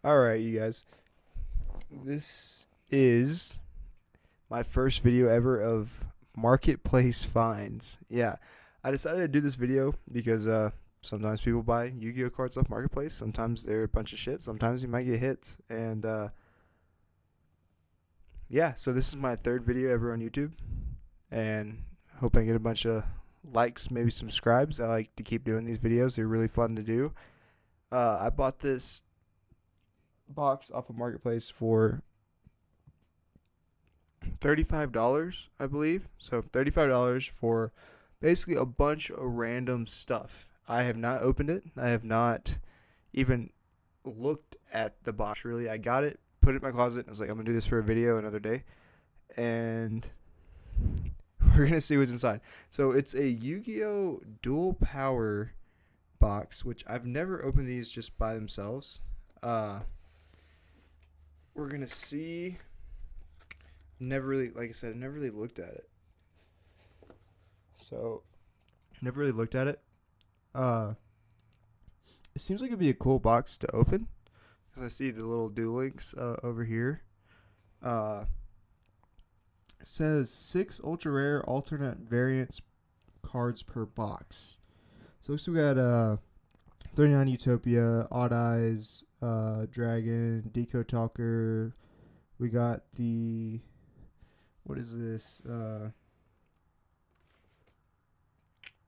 All right, you guys. This is my first video ever of marketplace finds. Yeah, I decided to do this video because sometimes people buy Yu-Gi-Oh cards off marketplace. Sometimes they're a bunch of shit. Sometimes you might get hits. And yeah, so this is my third video ever on YouTube, and hope I get a bunch of likes, maybe subscribes. I like to keep doing these videos. They're really fun to do. I bought this box off of marketplace for $35, I believe. So $35 for basically a bunch of random stuff. I have not opened it. I have not even looked at the box really. I got it, put it in my closet, and I was like, I'm gonna do this for a video another day. And we're gonna see what's inside. So it's a Yu-Gi-Oh! Dual Power box, which I've never opened these just by themselves. Uh we're gonna see. Never really, like I said, I never really looked at it. So, never really looked at it. Uh, it seems like it'd be a cool box to open because I see the little Duel Links over here. Uh, it says 6 ultra rare alternate variants cards per box. So looks like we got 39 Utopia, Odd Eyes, Dragon, Deco Talker. We got the, what is this?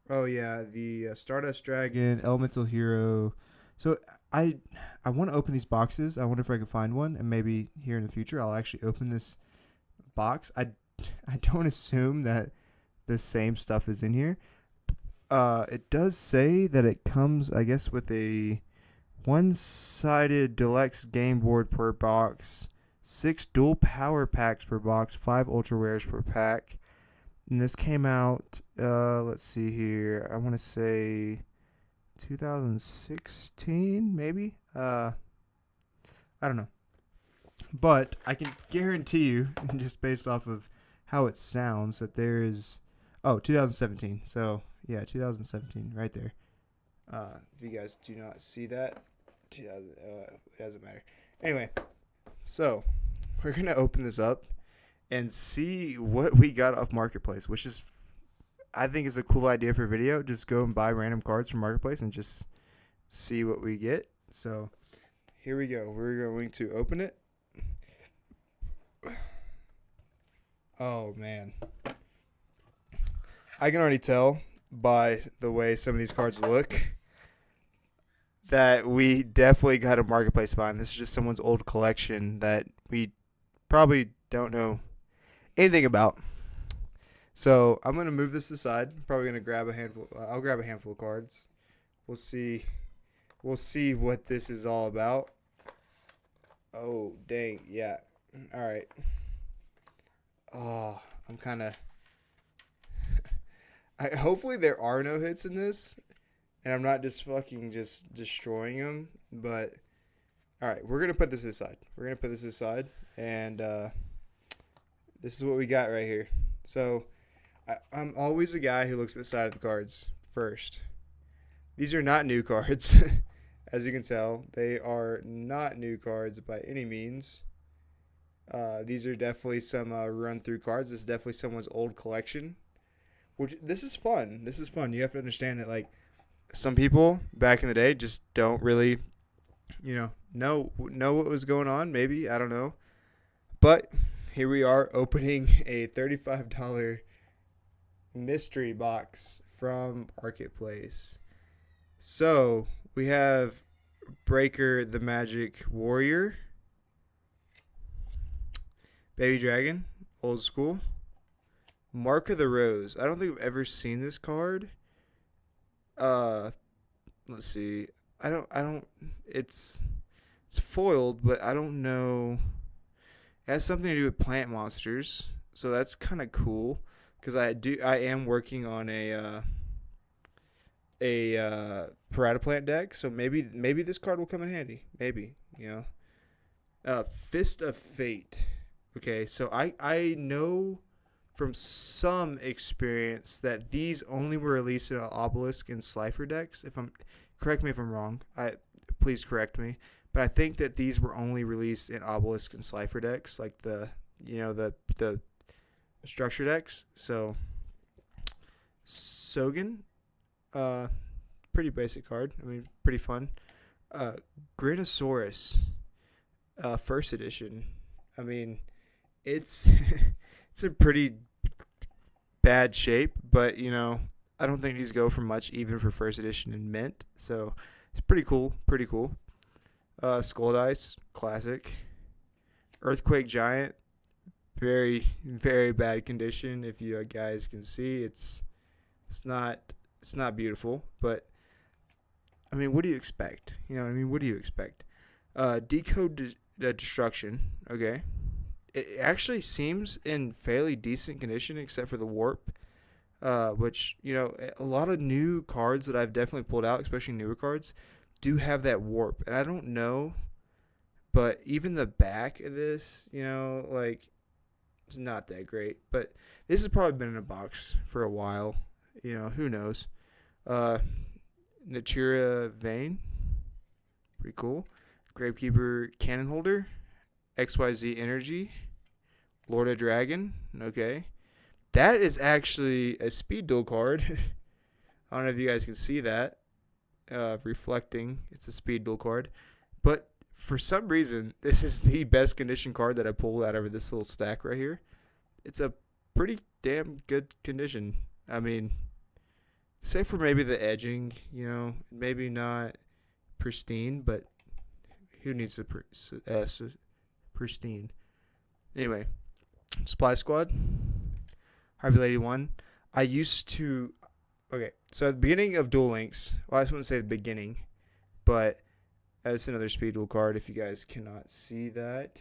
Oh yeah, the Stardust Dragon, Elemental Hero. So I I want to open these boxes. I wonder if I can find one, and maybe here in the future I'll actually open this box. I don't assume that the same stuff is in here. It does say that it comes, I guess, with a one-sided deluxe game board per box, 6 dual power packs per box, 5 ultra rares per pack. And this came out, let's see here. I want to say 2016, maybe. I don't know, but I can guarantee you, just based off of how it sounds, that there is. Oh, 2017. So yeah, 2017, right there. If you guys do not see that, 2000. It doesn't matter. Anyway, so we're gonna open this up and see what we got off marketplace, which is, I think, is a cool idea for video. Just go and buy random cards from marketplace and just see what we get. So here we go. We're going to open it. Oh man, I can already tell by the way some of these cards look that we definitely got a marketplace find. This is just someone's old collection that we probably don't know anything about. So I'm gonna move this aside. Probably gonna grab a handful. I'll grab a handful of cards. We'll see. We'll see what this is all about. Oh dang, yeah. All right. Oh, I'm kind of. Hopefully there are no hits in this, and I'm not just fucking just destroying them. But all right, we're gonna put this aside. We're gonna put this aside, and this is what we got right here. So I'm always a guy who looks at the side of the cards first. These are not new cards. As you can tell, they are not new cards by any means. These are definitely some run-through cards. This is definitely someone's old collection. Which, this is fun. This is fun. You have to understand that, like, some people back in the day just don't really, know what was going on. Maybe, I don't know. But here we are opening a $35 mystery box from Marketplace. So we have Breaker the Magic Warrior, Baby Dragon, old school, Mark of the Rose. I don't think I've ever seen this card. Uh, let's see. I don't. It's foiled, but I don't know. It has something to do with plant monsters, so that's kind of cool. Because I am working on a Parada Plant deck, so maybe this card will come in handy. Maybe, Fist of Fate. Okay, so I know from some experience that these only were released in an Obelisk and Slifer decks. If I'm Correct me if I'm wrong. Please correct me. but I think that these were only released in Obelisk and Slifer decks, like the structure decks. So Sogen, uh, pretty basic card. I mean, pretty fun. Granosaurus, first edition. I mean, it's it's a pretty bad shape, but I don't think these go for much even for first edition in mint. So it's pretty cool, pretty cool. Skull Dice, classic. Earthquake Giant, very very bad condition. If you guys can see, it's not beautiful, but I mean, what do you expect? What do you expect? Decode Destruction. Okay, it actually seems in fairly decent condition except for the warp. Which a lot of new cards that I've definitely pulled out, especially newer cards, do have that warp, and I don't know, but even the back of this, like, it's not that great. But this has probably been in a box for a while. Who knows? Natura Vane, pretty cool. Gravekeeper Cannon Holder, XYZ Energy, Lord of Dragon. Okay, that is actually a speed duel card. I don't know if you guys can see that. Reflecting. It's a speed duel card. But for some reason, this is the best condition card that I pulled out of this little stack right here. It's a pretty damn good condition. I mean, save for maybe the edging, maybe not pristine, but who needs a pristine? Anyway, Supply Squad, Harvey Lady 1. I used to. Okay, so at the beginning of Duel Links, well, I just want to say the beginning, but that's another speed duel card if you guys cannot see that.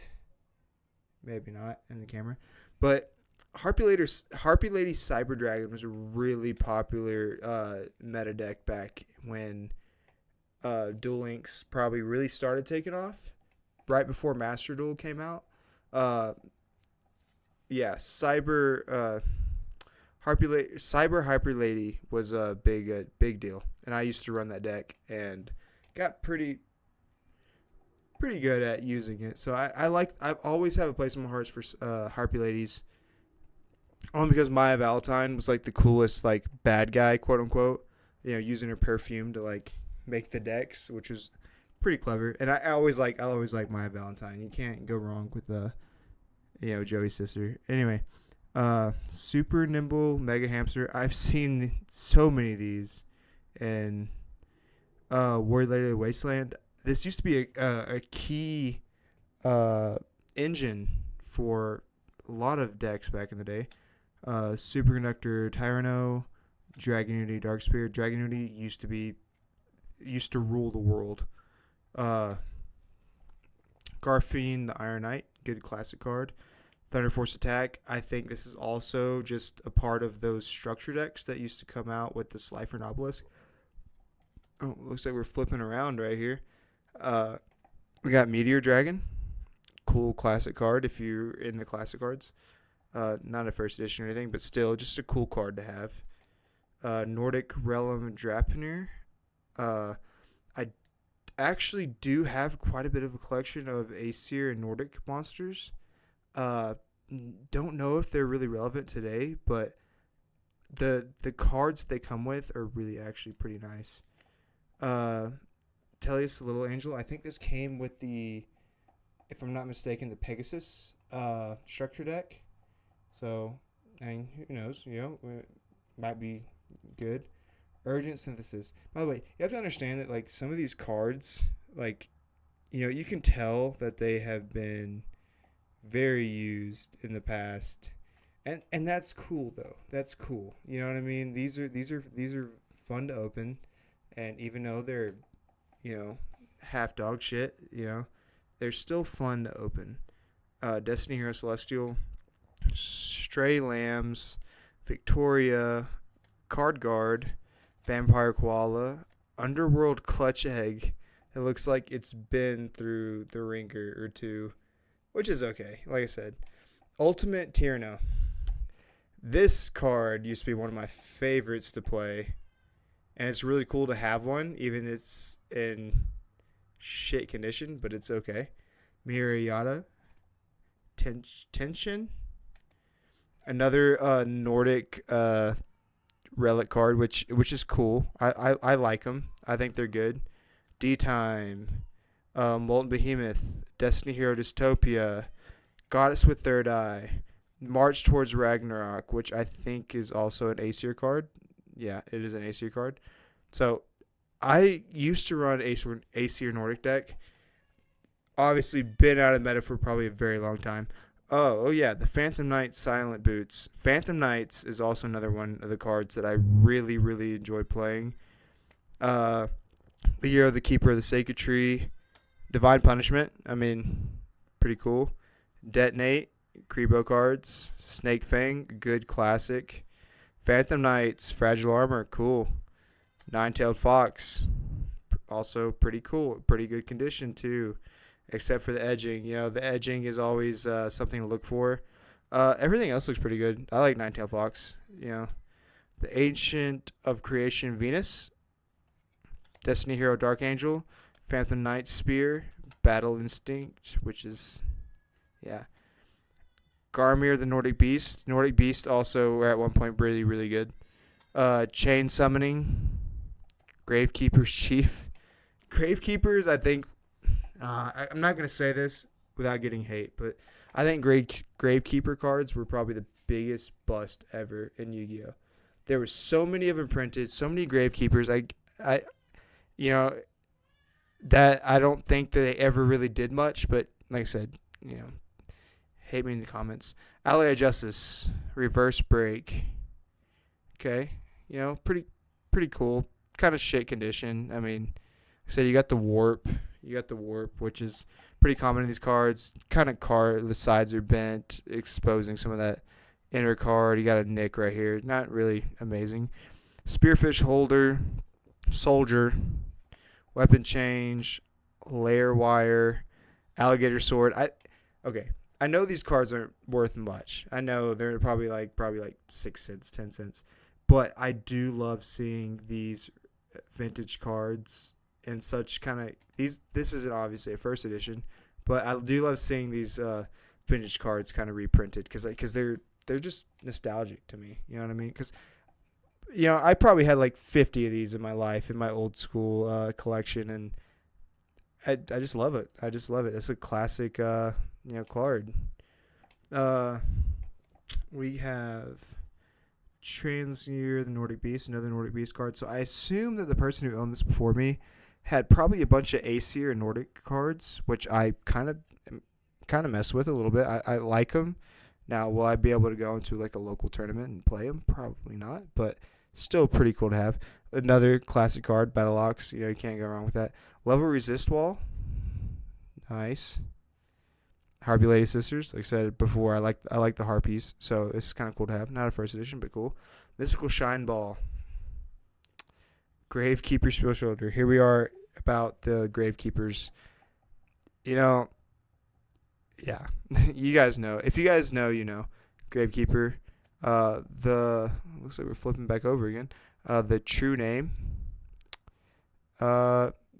Maybe not in the camera. But Harpy Lady Cyber Dragon was a really popular meta deck back when Duel Links probably really started taking off, right before Master Duel came out. Cyber Hyper Lady was a big deal, and I used to run that deck and got pretty good at using it. So I've always have a place in my heart for Harpy Ladies, only because Maya Valentine was like the coolest like bad guy, quote unquote, using her perfume to like make the decks, which was pretty clever. And I always like Maya Valentine. You can't go wrong with Joey's sister. Anyway. Super Nimble Mega Hamster. I've seen so many of these in Warrior Lady of the Wasteland. This used to be a key engine for a lot of decks back in the day. Superconductor Tyranno, Dragon Unity Dark Spirit. Dragon Unity used to rule the world. Garfiend the Iron Knight, good classic card. Thunder Force Attack. I think this is also just a part of those structure decks that used to come out with the Slifer and Obelisk. Oh, looks like we're flipping around right here. We got Meteor Dragon. Cool classic card if you're in the classic cards. Not a first edition or anything, but still just a cool card to have. Nordic Realm Drapnir. I actually do have quite a bit of a collection of Aesir and Nordic monsters. Don't know if they're really relevant today, but the cards they come with are really actually pretty nice. Teleus the Little Angel. I think this came with the, if I'm not mistaken, the Pegasus structure deck. So, I mean, who knows? It might be good. Urgent Synthesis. By the way, you have to understand that like some of these cards, like, you can tell that they have been very used in the past, and that's cool though. That's cool. You know what I mean? These are fun to open, and even though they're half dog shit, they're still fun to open. Destiny Hero Celestial, Stray Lambs, Victoria, Card Guard, Vampire Koala, Underworld Clutch Egg. It looks like it's been through the ringer or two, which is okay. Like I said, Ultimate Tyranno. This card used to be one of my favorites to play, and it's really cool to have one, even it's in shit condition, but it's okay. Mirayata, Tension, another Nordic relic card, which is cool. I like them. I think they're good. D-Time, Molten Behemoth, Destiny Hero Dystopia, Goddess with Third Eye, March Towards Ragnarok, which I think is also an Aesir card. Yeah, it is an Aesir card. So I used to run Aesir Nordic deck. Obviously, been out of meta for probably a very long time. Oh yeah, the Phantom Knight Silent Boots. Phantom Knights is also another one of the cards that I really, really enjoy playing. Leo, the Keeper of the Sacred Tree. Divine Punishment. I mean, pretty cool. Detonate. Kribo cards. Snake Fang. Good classic. Phantom Knights. Fragile Armor. Cool. Nine-Tailed Fox. Also pretty cool. Pretty good condition, too. Except for the edging. The edging is always something to look for. Everything else looks pretty good. I like Nine-Tailed Fox. The Ancient of Creation Venus. Destiny Hero Dark Angel. Phantom Knight Spear. Battle Instinct, which is, yeah. Garmir the Nordic Beast. Nordic Beast also were at one point really, really good. Chain Summoning. Gravekeeper's Chief. Gravekeepers, I think, I'm not going to say this without getting hate, but I think Gravekeeper cards were probably the biggest bust ever in Yu-Gi-Oh! There were so many of them printed, so many Gravekeepers. That I don't think that they ever really did much, but like I said, hate me in the comments. Ally of Justice, Reverse Break. Okay, pretty cool. Kind of shit condition. I mean, like I said, you got the warp, which is pretty common in these cards. Kind of the sides are bent, exposing some of that inner card. You got a nick right here. Not really amazing. Spearfish Holder, Soldier, Weapon Change, Layer Wire, Alligator Sword. I know these cards aren't worth much. I know they're probably like 6 cents, 10 cents. But I do love seeing these vintage cards in such kind of these. This isn't obviously a first edition, but I do love seeing these vintage cards kind of reprinted because they're just nostalgic to me. You know what I mean? Because I probably had like 50 of these in my life in my old school collection, and I just love it. It's a classic card. We have Transneer, the Nordic Beast, another Nordic Beast card. So I assume that the person who owned this before me had probably a bunch of Aesir and Nordic cards, which I kind of mess with a little bit. I like them. Now, will I be able to go into like a local tournament and play them? Probably not, but still pretty cool to have. Another classic card, Battle Ox. You can't go wrong with that. Level Resist Wall. Nice. Harpy Lady Sisters. Like I said before, I like the Harpies, so this is kind of cool to have. Not a first edition, but cool. Mystical Shine Ball. Gravekeeper Spill Shoulder. Here we are about the Gravekeepers. Yeah. You guys know. If you guys know, you know. Gravekeeper. Looks like we're flipping back over again. The true name.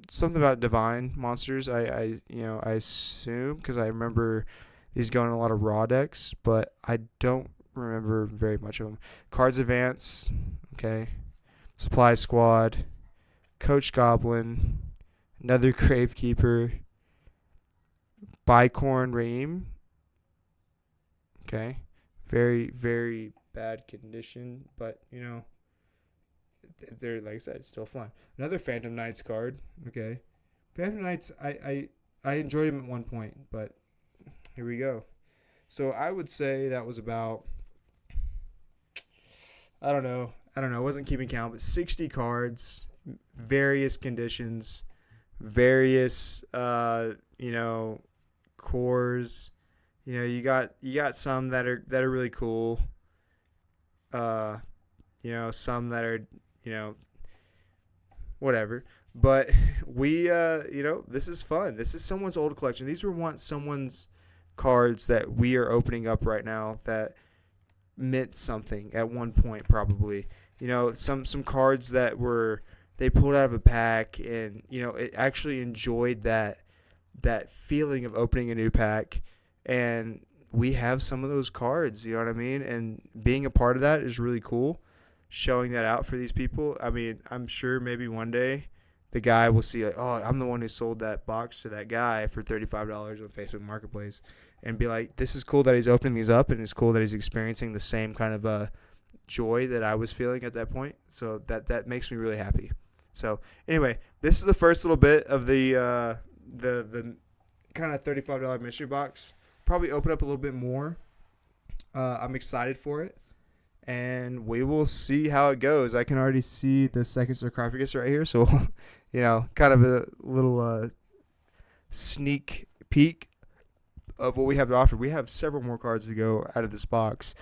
Something about divine monsters. I assume because I remember these going in a lot of raw decks, but I don't remember very much of them. Cards Advance. Okay. Supply Squad. Coach Goblin. Another Gravekeeper. Bicorn Reim. Okay. Very, very bad condition, but they're, like I said, it's still fun. Another Phantom Knights card. Okay. Phantom Knights, I enjoyed them at one point, but here we go. So I would say that was about, I don't know. I wasn't keeping count, but 60 cards, various conditions, various, cores. You got some that are really cool. Some that are, whatever. But we, this is fun. This is someone's old collection. These were once someone's cards that we are opening up right now that meant something at one point, probably. Some cards that they pulled out of a pack, and it actually enjoyed that feeling of opening a new pack. And we have some of those cards, you know what I mean? And being a part of that is really cool, showing that out for these people. I mean, I'm sure maybe one day the guy will see, like, oh, I'm the one who sold that box to that guy for $35 on Facebook Marketplace, and be like, this is cool that he's opening these up, and it's cool that he's experiencing the same kind of joy that I was feeling at that point. So that makes me really happy. So anyway, this is the first little bit of the kind of $35 mystery box. Probably open up a little bit more. I'm excited for it, and we will see how it goes. I can already see the second sarcophagus right here, so kind of a little sneak peek of what we have to offer. We have several more cards to go out of this box.